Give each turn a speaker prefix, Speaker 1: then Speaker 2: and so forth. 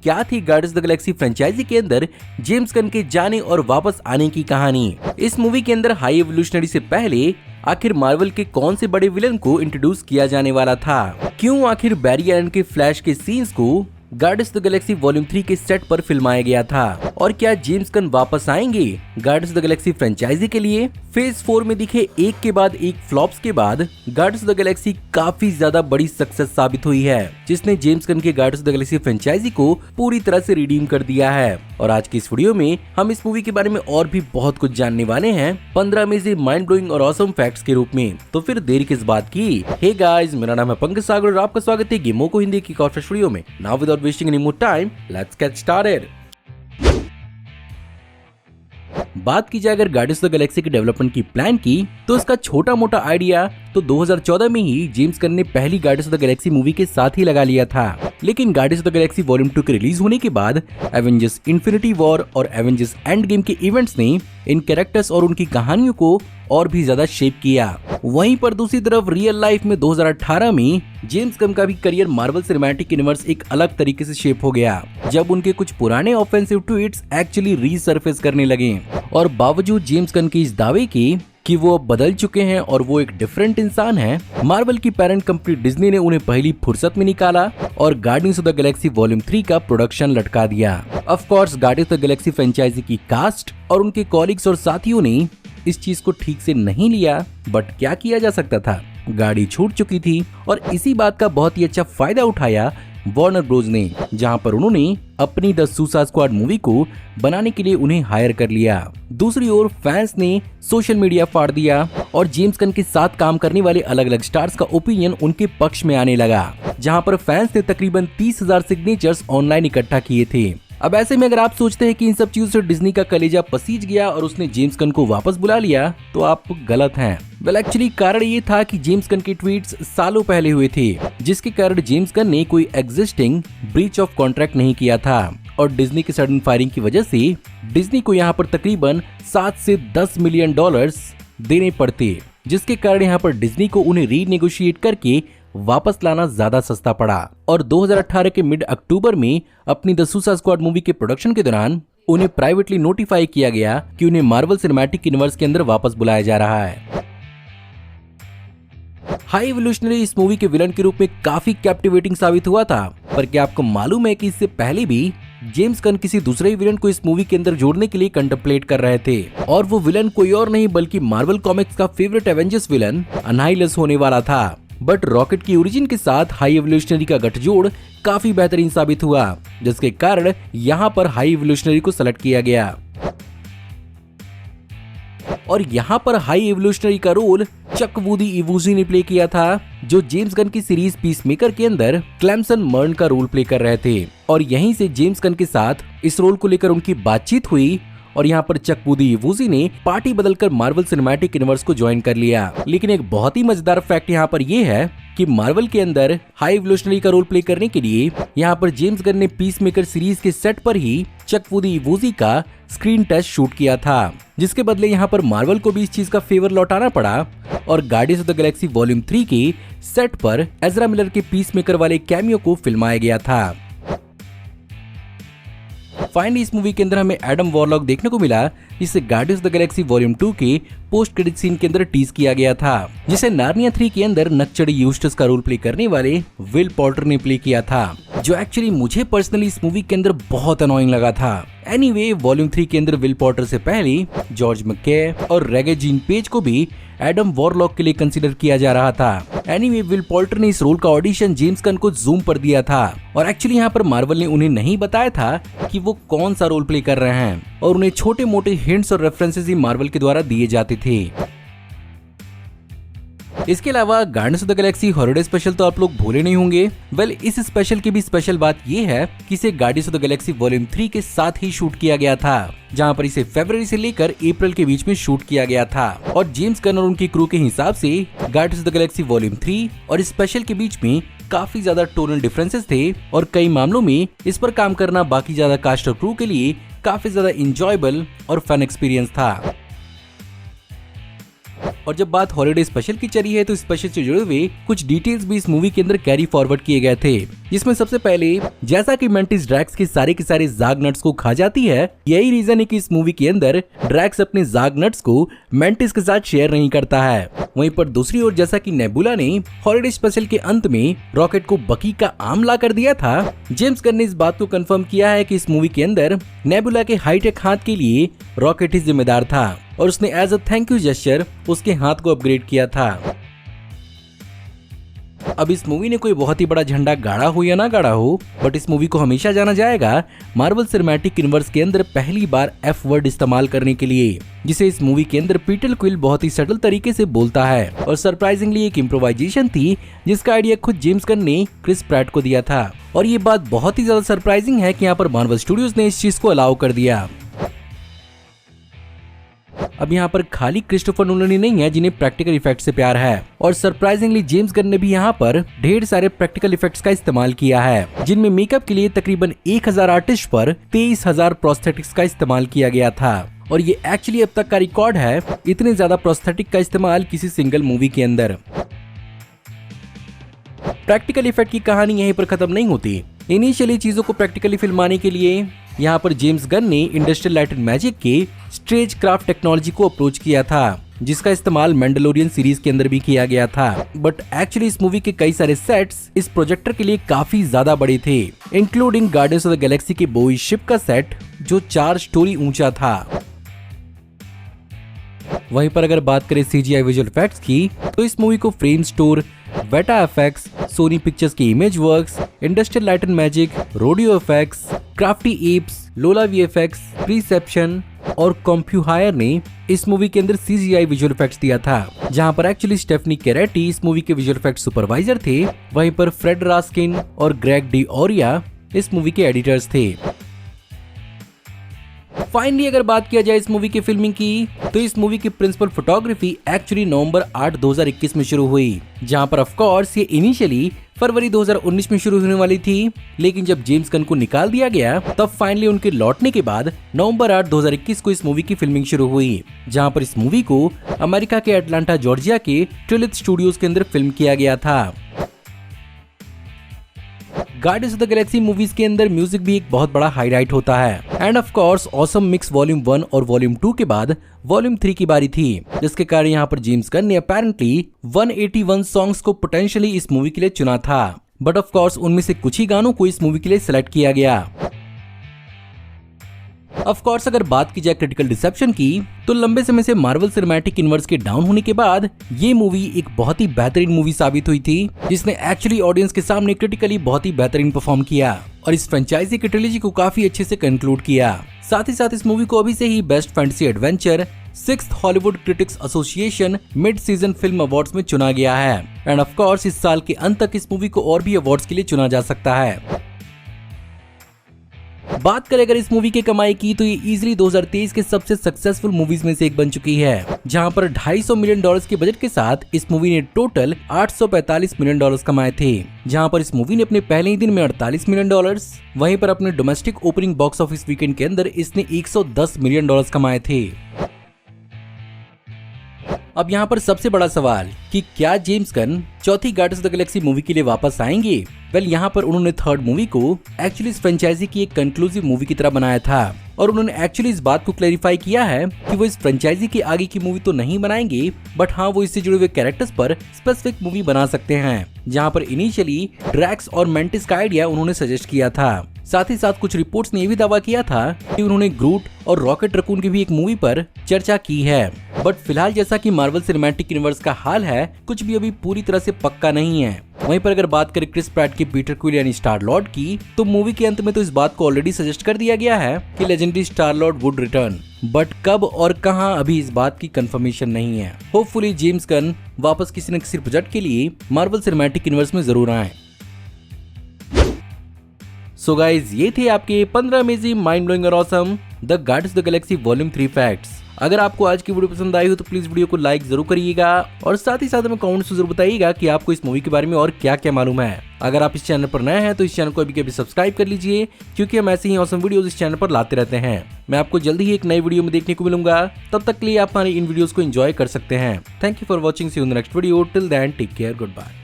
Speaker 1: क्या थी Guardians of the Galaxy franchise के अंदर जेम्स गन के जाने और वापस आने की कहानी। इस मूवी के अंदर हाई एवोल्यूशनरी से पहले आखिर मार्वल के कौन से बड़े विलन को इंट्रोड्यूस किया जाने वाला था, क्यों आखिर बैरी एलन के फ्लैश के सीन्स को guardians of the Galaxy volume 3 के सेट पर फिल्माया गया था, और क्या जेम्स गन वापस आएंगे Guardians of the Galaxy franchise के लिए। फेज 4 में दिखे एक के बाद एक फ्लॉप्स के बाद गार्डियंस ऑफ द गैलेक्सी काफी ज्यादा बड़ी सक्सेस साबित हुई है, जिसने जेम्स गन के Guardians of the Galaxy franchise को पूरी तरह से रिडीम कर दिया है। और आज की इस वीडियो में हम इस मूवी के बारे में और भी बहुत कुछ जानने वाले हैं 15 में से माइंड ब्लोइंग और ऑसम फैक्ट्स के रूप में। तो फिर देर किस बात की। हे गाइस, मेरा नाम है पंकज सागर और आपका स्वागत है गेमों को हिंदी की कॉर्पोरेट वीडियो में। Now without wasting any more time, let's get started. बात की जाए अगर गार्डियंस ऑफ द गैलेक्सी के डेवलपमेंट की प्लान की, तो इसका छोटा मोटा आइडिया तो 2014 में ही जेम्स गन ने पहली guardians of the Galaxy movie के साथ ही लगा लिया था। लेकिन guardians of the Galaxy volume 2 के रिलीज होने के बाद एवेंजर्स इन्फिनिटी वॉर और एवेंजर्स एंड गेम के इवेंट्स ने इन कैरेक्टर्स और उनकी कहानियों को और भी ज्यादा शेप किया। वहीं पर दूसरी तरफ रियल लाइफ में 2018 में जेम्स गन का भी करियर मार्वल सिनेमैटिक यूनिवर्स एक अलग तरीके से शेप हो गया, जब उनके कुछ पुराने ऑफेंसिव ट्वीट्स एक्चुअली रीसर्फेस करने लगे। और बावजूद जेम्स गन के इस दावे की कि वो अब बदल चुके हैं और वो एक डिफरेंट इंसान है, मार्वल की पेरेंट कंपनी डिज्नी ने उन्हें पहली फुर्सत में निकाला और Guardians of the Galaxy volume 3 का प्रोडक्शन लटका दिया। Of course Guardians of the Galaxy franchise की कास्ट और उनके कॉलीग्स और साथियों ने इस चीज को ठीक से नहीं लिया, बट क्या किया जा सकता था, गाड़ी छूट चुकी थी। और इसी बात का बहुत ही अच्छा फायदा उठाया वार्नर ब्रोस ने, जहां पर उन्होंने अपनी द सुसाइड स्क्वाड मूवी को बनाने के लिए उन्हें हायर कर लिया। दूसरी ओर फैंस ने सोशल मीडिया फाड़ दिया और जेम्स गन के साथ काम करने वाले अलग अलग स्टार्स का ओपिनियन उनके पक्ष में आने लगा, जहां पर फैंस ने तकरीबन 30,000 सिग्नेचर्स ऑनलाइन इकट्ठा किए थे। अब ऐसे में अगर आप सोचते हैं कि इन सब चीजों से डिज्नी का कलेजा पसीज गया और उसने जेम्स गन को वापस बुला लिया, तो आप गलत हैं। वेल एक्चुअली कारण ये था कि जेम्स गन के ट्वीट्स सालों पहले हुए थे, जिसके कारण जेम्स गन ने कोई एग्जिस्टिंग ब्रीच ऑफ कॉन्ट्रैक्ट नहीं किया था और डिज्नी की सडन फायरिंग की वजह से डिज्नी को यहाँ पर तकरीबन 7 से 10 मिलियन डॉलर्स देने पड़ते, जिसके कारण यहाँ पर डिज्नी को उन्हें रीनेगोशिएट करके वापस लाना ज्यादा सस्ता पड़ा। और 2018 के मिड अक्टूबर में अपनी द सुसाइड स्क्वाड मूवी के प्रोडक्शन के दौरान उन्हें प्राइवेटली नोटिफाई किया गया कि उन्हें मार्वल सिनेमैटिक यूनिवर्स के अंदर वापस बुलाया जा रहा है। हाई एवोल्यूशनरी इस मूवी के विलन के रूप में काफी कैप्टिवेटिंग साबित हुआ था, पर क्या आपको मालूम है कि इससे पहले भी जेम्स गन किसी दूसरे विलन को इस मूवी के अंदर जोड़ने के लिए कंटेम्पलेट कर रहे थे, और वो विलन कोई और नहीं बल्कि मार्वल कॉमिक्स का फेवरेट एवेंजर्स विलन अनाहिलस होने वाला था। बट रॉकेट की ओरिजिन के साथ हाई एवोल्यूशनरी का गठजोड़ काफी बेहतरीन साबित हुआ, जिसके कारण यहाँ पर हाई एवोल्यूशनरी को सेलेक्ट किया गया। और यहाँ पर हाई एवोल्यूशनरी का रोल चक वूडी इवोजी ने प्ले किया था, जो जेम्स गन की सीरीज पीसमेकर के अंदर क्लेमसन मर्न का रोल प्ले कर रहे थे। और यहीं से जेम्स गन के साथ इस रोल को लेकर उनकी बातचीत हुई और यहाँ पर चक वूडी इवोजी ने पार्टी बदलकर मार्वल सिनेमैटिक यूनिवर्स को ज्वाइन कर लिया। लेकिन एक बहुत ही मजेदार फैक्ट यहाँ पर ये है कि मार्वल के अंदर हाई एवोल्यूशनरी का रोल प्ले करने के लिए यहाँ पर जेम्स गन ने पीसमेकर सीरीज के सेट पर ही चक वूडी इवोजी का स्क्रीन टेस्ट शूट किया था, जिसके बदले यहाँ पर मार्वल को भी इस चीज का फेवर लौटाना पड़ा और Guardians of the Galaxy volume 3 के सेट पर एजरा मिलर के पीसमेकर वाले कैमियो को फिल्माया गया था। फाइनली इस मूवी के अंदर हमें एडम वॉरलॉक देखने को मिला, जिसे guardians of the Galaxy volume 2 के पोस्ट क्रेडिट सीन के अंदर टीज किया गया था, जिसे नार्निया 3 के अंदर नक्चड़ी यूस्टस का रोल प्ले करने वाले विल पॉर्टर ने प्ले किया था, जो एक्चुअली मुझे पर्सनली इस मूवी के अंदर बहुत अनोइंग लगा था। एनीवे, वॉल्यूम 3 के अंदर विल पॉर्टर से पहले जॉर्ज मैके और रेगे जीन पेज को भी एडम वॉरलॉक के लिए कंसीडर किया जा रहा था। एनीवे, विल पॉर्टर ने इस रोल का ऑडिशन जेम्स गन को जूम पर दिया था और एक्चुअली यहाँ पर मार्वल ने उन्हें नहीं बताया था कि वो कौन सा रोल प्ले कर रहे हैं, और उन्हें छोटे मोटे हिंट्स और रेफरेंसेस ही मार्वल के द्वारा दिए जाते थे। इसके अलावा guardians of the Galaxy holiday special तो आप लोग भूले नहीं होंगे। वेल, इस स्पेशल की भी स्पेशल बात ये है कि इसे guardians of the Galaxy volume 3 के साथ ही शूट किया गया था, जहां पर इसे फरवरी से लेकर अप्रैल के बीच में शूट किया गया था। और जेम्स गन और उनकी क्रू के हिसाब से guardians of the Galaxy volume 3 और स्पेशल के बीच में काफी ज्यादा टोनल डिफरेंसेस थे और कई मामलों में इस पर काम करना बाकी ज्यादा कास्ट और क्रू के लिए काफी ज्यादा इंजॉयबल और फन एक्सपीरियंस था। और जब बात हॉलिडे स्पेशल की चली है तो स्पेशल से जुड़े हुए कुछ डिटेल्स भी इस मूवी के अंदर कैरी फॉरवर्ड किए गए थे। जिसमें सबसे पहले जैसा कि मेंटिस ड्रैक्स के सारे जाग नट्स को खा जाती है, यही रीजन है कि इस मूवी के अंदर ड्रैक्स अपने जाग नट्स को मेंटिस के साथ शेयर नहीं करता है। वहीं पर दूसरी ओर जैसा कि नेबुला ने हॉलिडे स्पेशल के अंत में रॉकेट को बकी का आम ला कर दिया था, जेम्स गन ने इस बात को कंफर्म किया है कि इस मूवी के अंदर नेबुला के हाईटेक हाथ के लिए रॉकेट ही जिम्मेदार था और उसने as a thank you gesture उसके हाथ को अपग्रेड किया था। अब इस मूवी ने कोई बहुत ही बड़ा झंडा गाड़ा हो या ना गाड़ा हो, बट इस मूवी को हमेशा जाना जाएगा मार्वल सिनेमैटिक यूनिवर्स के अंदर पहली बार एफ वर्ड इस्तेमाल करने के लिए, जिसे इस मूवी के अंदर पीटर क्विल बहुत ही सटल तरीके से बोलता है और सरप्राइजिंगली एक इम्प्रोवाइजेशन थी जिसका आइडिया खुद जेम्स गन ने क्रिस प्रैट को दिया था। और ये बात बहुत ही ज्यादा सरप्राइजिंग है कि यहाँ पर मार्वल स्टूडियोज ने इस चीज को अलाउ कर दिया। अब यहाँ पर खाली क्रिस्टोफर नोलन ही नहीं है जिन्हें प्रैक्टिकल इफेक्ट से प्यार है, और सरप्राइजिंगली जेम्स गन ने भी यहाँ पर ढेर सारे प्रैक्टिकल इफेक्ट्स का इस्तेमाल किया है, जिनमें मेकअप के लिए तकरीबन 1000 आर्टिस्ट पर 23,000 प्रोस्थेटिक्स का इस्तेमाल किया गया था। और ये एक्चुअली अब तक का रिकॉर्ड है इतने ज्यादा प्रोस्थेटिक का इस्तेमाल किसी सिंगल मूवी के अंदर। प्रैक्टिकल इफेक्ट की कहानी यहीं पर खत्म नहीं होती। इनिशियली चीजों को प्रैक्टिकली फिल्माने के लिए यहाँ पर जेम्स गन ने इंडस्ट्रियल लाइट एंड मैजिक के स्टेज क्राफ्ट टेक्नोलॉजी को अप्रोच किया था, जिसका इस्तेमाल मैंडलोरियन सीरीज के अंदर भी किया गया था। बट एक्चुअली इस मूवी के कई सारे सेट्स इस प्रोजेक्टर के लिए काफी ज्यादा बड़े थे, including guardians of the Galaxy के बोई शिप का सेट जो 4 स्टोरी ऊंचा था। वहीं पर अगर बात करें CGI विजुअल इफेक्ट्स की, तो इस मूवी को Framestore, Weta FX, Sony Pictures की Imageworks, Industrial Light and Magic, Rodeo Effects, Crafty Apes, Lola VFX, Perception और कॉम्प्यूहायर ने इस मूवी के अंदर CGI विजुअल इफेक्ट्स दिया था, जहां पर एक्चुअली स्टेफनी कैरेटी इस मूवी के विजुअल इफेक्ट सुपरवाइजर थे। वहीं पर फ्रेड रास्किन और ग्रेग डी ओरिया इस मूवी के एडिटर्स थे। फाइनली अगर बात किया जाए इस मूवी की फिल्मिंग की, तो इस मूवी की प्रिंसिपल फोटोग्राफी एक्चुअली नवंबर 8, 2021 में शुरू हुई, जहां पर ऑफ कोर्स ये इनिशियली फरवरी 2019 में शुरू होने वाली थी, लेकिन जब जेम्स गन को निकाल दिया गया तब फाइनली उनके लौटने के बाद नवंबर 8, 2021 को इस मूवी की फिल्मिंग शुरू हुई, जहां पर इस मूवी को अमेरिका के एटलांटा जॉर्जिया के ट्रिलिथ स्टूडियोज के अंदर फिल्म किया गया था। Guardians of the Galaxy movies के अंदर म्यूजिक भी एक बहुत बड़ा हाईलाइट होता है, end of course awesome mix volume 1 और वॉल्यूम 2 के बाद वॉल्यूम 3 की बारी थी, जिसके कारण यहाँ पर जेम्स गन ने अपेरेंटली 181 सॉन्ग्स को पोटेंशियली इस मूवी के लिए चुना था, बट ऑफ कोर्स उनमें से कुछ ही गानों को इस मूवी के लिए सिलेक्ट किया गया। ऑफ कोर्स अगर बात की जाए क्रिटिकल रिसेप्शन की, तो लंबे समय से मार्वल सिनेमैटिक यूनिवर्स के डाउन होने के बाद ये मूवी एक बहुत ही बेहतरीन मूवी साबित हुई थी, जिसने एक्चुअली ऑडियंस के सामने क्रिटिकली बहुत ही बेहतरीन परफॉर्म किया और इस फ्रेंचाइजी की ट्रिलॉजी को काफी अच्छे से कंक्लूड किया। साथ ही साथ इस मूवी को अभी से ही best fantasy adventure 6th Hollywood Critics Association mid season film awards में चुना गया है, एंड ऑफ कोर्स इस साल के अंत तक इस मूवी को और भी अवार्ड्स के लिए चुना जा सकता है। बात करें अगर इस मूवी की कमाई की, तो ये इजीली 2023 के सबसे सक्सेसफुल मूवीज में से एक बन चुकी है, जहां पर $250 मिलियन के बजट के साथ इस मूवी ने टोटल $845 मिलियन कमाए थे, जहां पर इस मूवी ने अपने पहले ही दिन में $48 मिलियन, वहीं पर अपने domestic opening box office weekend के अंदर इसने $110 मिलियन कमाए थे। अब यहाँ पर सबसे बड़ा सवाल कि क्या जेम्स गन चौथी guardians of the Galaxy movie के लिए वापस आएंगे? वेल यहाँ पर उन्होंने थर्ड मूवी को एक्चुअली इस फ्रेंचाइजी की एक कंक्लूसिव मूवी की तरह बनाया था, और उन्होंने एक्चुअली इस बात को क्लैरिफाई किया है कि वो इस फ्रेंचाइजी की आगे की मूवी तो नहीं बनाएंगे, बट हाँ वो इससे जुड़े हुए कैरेक्टर्स पर स्पेसिफिक मूवी बना सकते हैं, जहाँ पर इनिशियली ड्रैक्स और मेंटिस का आइडिया उन्होंने सजेस्ट किया था। साथ ही साथ कुछ रिपोर्ट्स ने ये भी दावा किया था कि उन्होंने ग्रूट और रॉकेट रकून की भी एक मूवी पर चर्चा की है, बट फिलहाल जैसा कि मार्वल सिनेमैटिक यूनिवर्स का हाल है, कुछ भी अभी पूरी तरह से पक्का नहीं है। वहीं पर अगर बात करें क्रिस प्रैट की पीटर क्विल यानी स्टार लॉर्ड की, तो मूवी के अंत में तो इस बात को ऑलरेडी सजेस्ट कर दिया गया है कि legendary star Lord would return, but कब और कहां अभी इस बात की कंफर्मेशन नहीं है। होपफुली जेम्स गन वापस किसी न किसी प्रोजेक्ट के लिए मार्वल सिनेमैटिक यूनिवर्स में जरूर आए। सो गाइज ये थे आपके 15 अमेजिंग माइंड ब्लोइंग और awesome the guardians of the Galaxy volume 3 facts. अगर आपको आज की वीडियो पसंद आई हो तो प्लीज वीडियो को लाइक जरूर करिएगा, और साथ ही साथ हमें कमेंट्स में जरूर बताइएगा कि आपको इस मूवी के बारे में और क्या क्या मालूम है। अगर आप इस चैनल पर नए हैं तो इस चैनल को अभी कभी सब्सक्राइब कर लीजिए, क्योंकि हम ऐसे ही ऑसम वीडियोस इस चैनल पर लाते रहते हैं। मैं आपको जल्दी ही एक नई वीडियो में देखने को मिलूंगा, तब तक के लिए आप हमारी इन वीडियोस को एंजॉय कर सकते हैं। Thank you for watching, see you in the next video, till then take care, good bye.